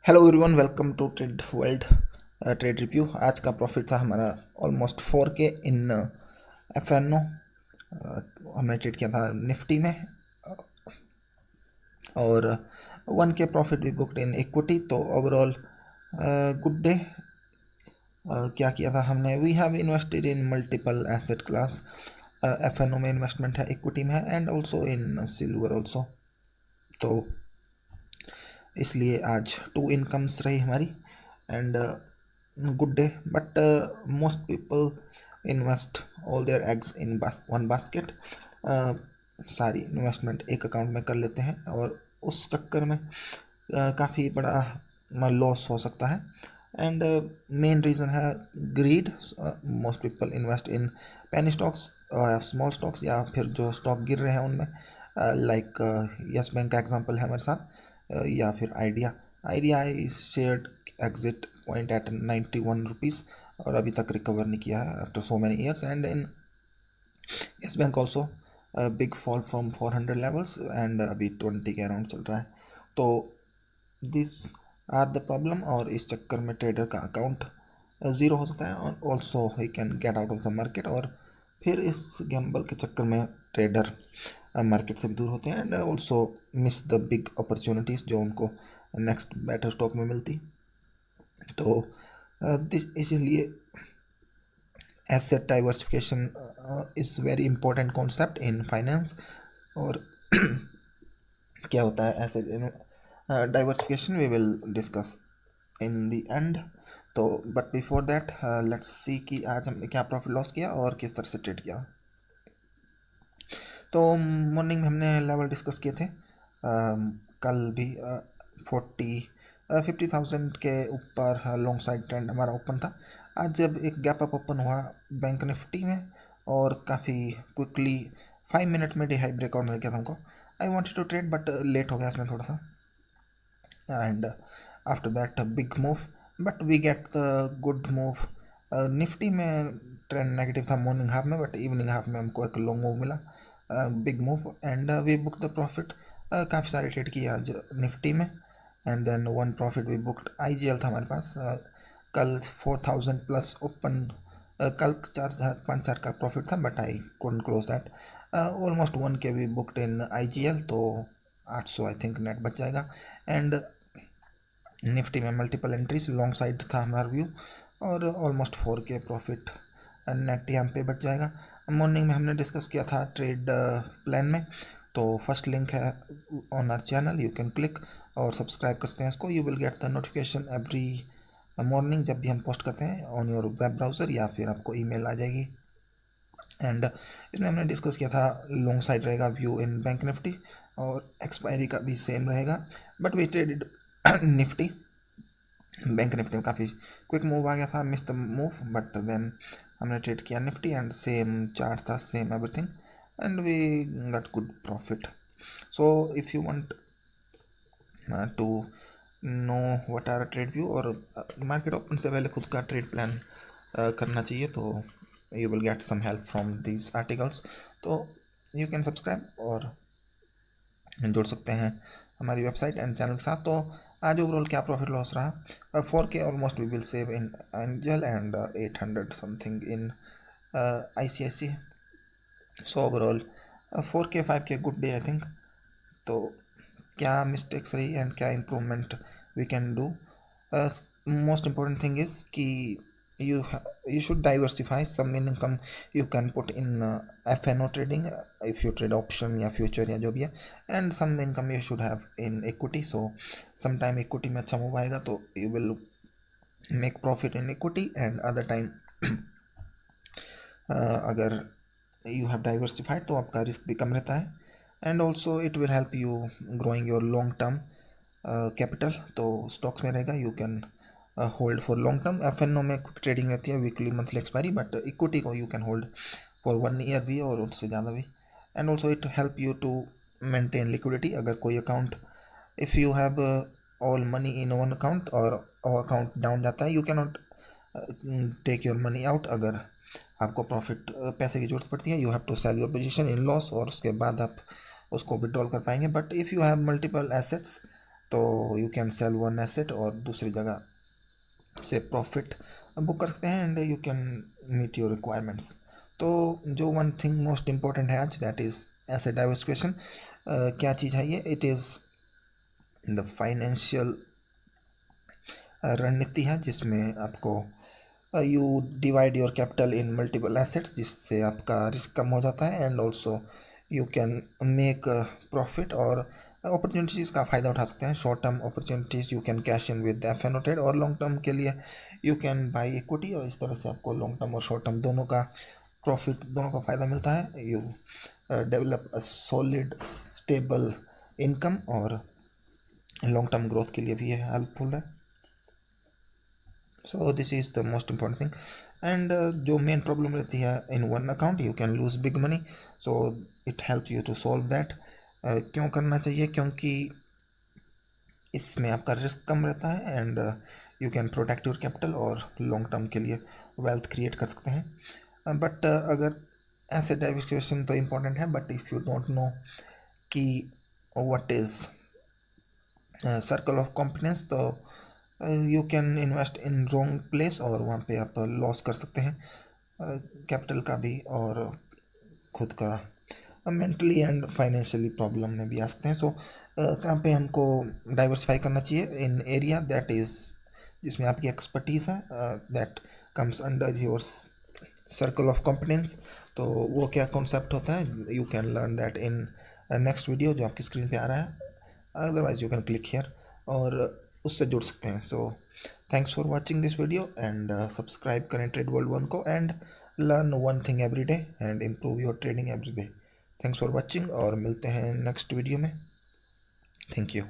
Hello everyone, welcome to trade world trade review. आज का profit था हमारा ऑलमोस्ट 4K इन FNO। हमने ट्रेड किया था निफ्टी में और 1K प्रॉफिट भी बुकड इन इक्विटी। तो ओवरऑल गुड डे। क्या किया था हमने? We have invested in multiple asset class. FNO में इन्वेस्टमेंट है, इक्विटी में है and also in silver also. तो इसलिए आज 2 इनकम्स रही हमारी and good day. But most people invest all their eggs in one basket. सारी इन्वेस्टमेंट एक अकाउंट में कर लेते हैं और उस चक्कर में काफ़ी बड़ा लॉस हो सकता है। एंड मेन रीज़न है greed. Most people invest in penny stocks, small stocks, या फिर जो स्टॉक गिर रहे हैं उनमें, लाइक यस बैंक का एग्जांपल है हमारे साथ, या फिर Idea. Idea is shared exit point at 91 rupees और अभी तक रिकवर नहीं किया है after so many years. And in Yes Bank also big fall from 400 levels and अभी 20 के अराउंड चल रहा है। तो दिस आर द प्रॉब्लम, और इस चक्कर में ट्रेडर का अकाउंट ज़ीरो हो सकता है और also he can get out of the market. और फिर इस गैम्बल के चक्कर में ट्रेडर मार्केट से भी दूर होते हैं and also miss the big opportunities जो उनको नेक्स्ट बेटर स्टॉक में मिलती। तो इसीलिए asset diversification is very important concept in finance. और क्या होता है asset diversification we will discuss in the end. तो but before that let's see कि आज हमने क्या प्रॉफिट लॉस किया और किस तरह से ट्रेड किया। तो मॉर्निंग में हमने लेवल डिस्कस किए थे। कल भी 50,000 के ऊपर लॉन्ग साइड ट्रेंड हमारा ओपन था। आज जब एक गैप अप ओपन हुआ बैंक निफ्टी में और काफ़ी क्विकली 5 मिनट में डी हाई ब्रेकआउट मिल गया था हमको। I wanted to trade but late हो गया इसमें थोड़ा सा, and after that big move, but we get the good move. Nifty में ट्रेंड नेगेटिव था मॉर्निंग हाफ में, बट इवनिंग हाफ में हमको एक लॉन्ग मूव मिला, big move, and we book the profit. काफ़ी सारे ट्रेड किए आज निफ्टी में and then one profit we booked. IGL था हमारे पास। कल 4,000 प्लस ओपन, कल 4,000-5,000 का प्रॉफिट था but I couldn't close that. Almost 1K we booked in IGL, तो 800 आई थिंक नेट बच जाएगा। एंड निफ्टी में मल्टीपल एंट्रीज लॉन्ग साइड था हमारा व्यू और ऑलमोस्ट 4K प्रॉफिट नेट यहाँ पे बच जाएगा। मॉर्निंग में हमने डिस्कस किया था ट्रेड प्लान में, तो फर्स्ट लिंक है on our channel, you can click और सब्सक्राइब करते हैं इसको। You will get the notification every morning जब भी हम पोस्ट करते हैं ऑन योर वेब ब्राउज़र, या फिर आपको ईमेल आ जाएगी। एंड इसमें हमने डिस्कस किया था लॉन्ग साइड रहेगा व्यू इन बैंक निफ्टी और एक्सपायरी का भी सेम रहेगा, but we traded Nifty. Bank Nifty में काफ़ी क्विक मूव आ गया था, miss the move, but then हमने ट्रेड किया निफ्टी एंड सेम चार्ट था, same everything, and we got good profit. So if you want to know what our trade view और market open से पहले खुद का ट्रेड प्लान करना चाहिए, तो you will get some help from these articles. तो यू कैन सब्सक्राइब और जुड़ सकते हैं हमारी वेबसाइट एंड चैनल के साथ। तो आज ओवरऑल क्या प्रॉफिट लॉस रहा? 4K almost we will save in Angel and 800 something in ICICI। So overall 4K 5K good day I think. तो क्या मिस्टेक्स रही एंड क्या improvement we can do? Most important thing is कि you should diversify some income you can put in FNO trading, if you trade option या future या जो भी है, and some income you should have in equity. So sometime equity में अच्छा move आएगा तो you will make profit in equity, and other time अगर you have diversified तो आपका रिस्क भी कम रहता है, and also it will help you growing your long term capital। तो स्टॉक्स में रहेगा you can hold for long term. FNO में क्विक ट्रेडिंग रहती है, weekly monthly expiry, but equity को you can hold for 1 year भी और उससे ज़्यादा भी। And also it help you to maintain liquidity. अगर कोई account, if you have all money in one account और अकाउंट डाउन जाता है, you can not take your money out. अगर आपको प्रॉफिट पैसे की जरूरत पड़ती है, you have to sell your position in loss और उसके बाद आप उसको विड्रॉल कर पाएंगे। But if you have multiple assets तो you can sell one asset और दूसरी जगह से प्रॉफिट बुक कर सकते हैं and you can meet your requirements. तो जो वन थिंग मोस्ट इम्पॉर्टेंट है आज, दैट इज़ एसेट डाइवर्सिफिकेशन। क्या चीज़ है ये? इट इज़ द फाइनेंशियल रणनीति है जिसमें आपको you divide your capital in multiple assets, जिससे आपका रिस्क कम हो जाता है and also you can make profit और अपॉर्चुनिटीज़ का फ़ायदा उठा सकते हैं। Short term opportunities you can cash in with F N trade, और लॉन्ग टर्म के लिए यू कैन बाई इक्विटी, और इस तरह से आपको लॉन्ग टर्म और शॉर्ट टर्म दोनों का प्रॉफिट, दोनों का फ़ायदा मिलता है। You develop a solid stable income, और लॉन्ग टर्म ग्रोथ के लिए भी ये हेल्पफुल है। So this is the most important thing. And जो मेन प्रॉब्लम रहती है in one account, you can lose big money, so it help you to solve that. क्यों करना चाहिए? क्योंकि इसमें आपका रिस्क कम रहता है and you can protect your capital और लॉन्ग टर्म के लिए वेल्थ क्रिएट कर सकते हैं। बट अगर एसेट डाइवर्सिफिकेशन तो इम्पॉर्टेंट है, but if you don't know कि what is circle of competence, तो you can invest in wrong place और वहाँ पे आप लॉस कर सकते हैं कैपिटल का भी, और खुद का मेंटली एंड फाइनेंशियली प्रॉब्लम में भी आ सकते हैं। सो कहाँ पे हमको डाइवर्सिफाई करना चाहिए? इन एरिया दैट इज़, जिसमें आपकी एक्सपर्टीज़ है, that comes under your circle of competence. तो वो क्या कॉन्सेप्ट होता है? You can learn that in next video जो आपकी स्क्रीन पे आ रहा है, otherwise you can click here और उससे जुड़ सकते हैं। So thanks for watching this video and subscribe करें ट्रेड वर्ल्ड वन को and learn one thing every day and improve your trading every day. Thanks for watching और मिलते हैं नेक्स्ट वीडियो में। Thank you.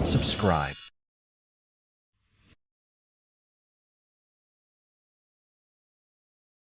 Subscribe.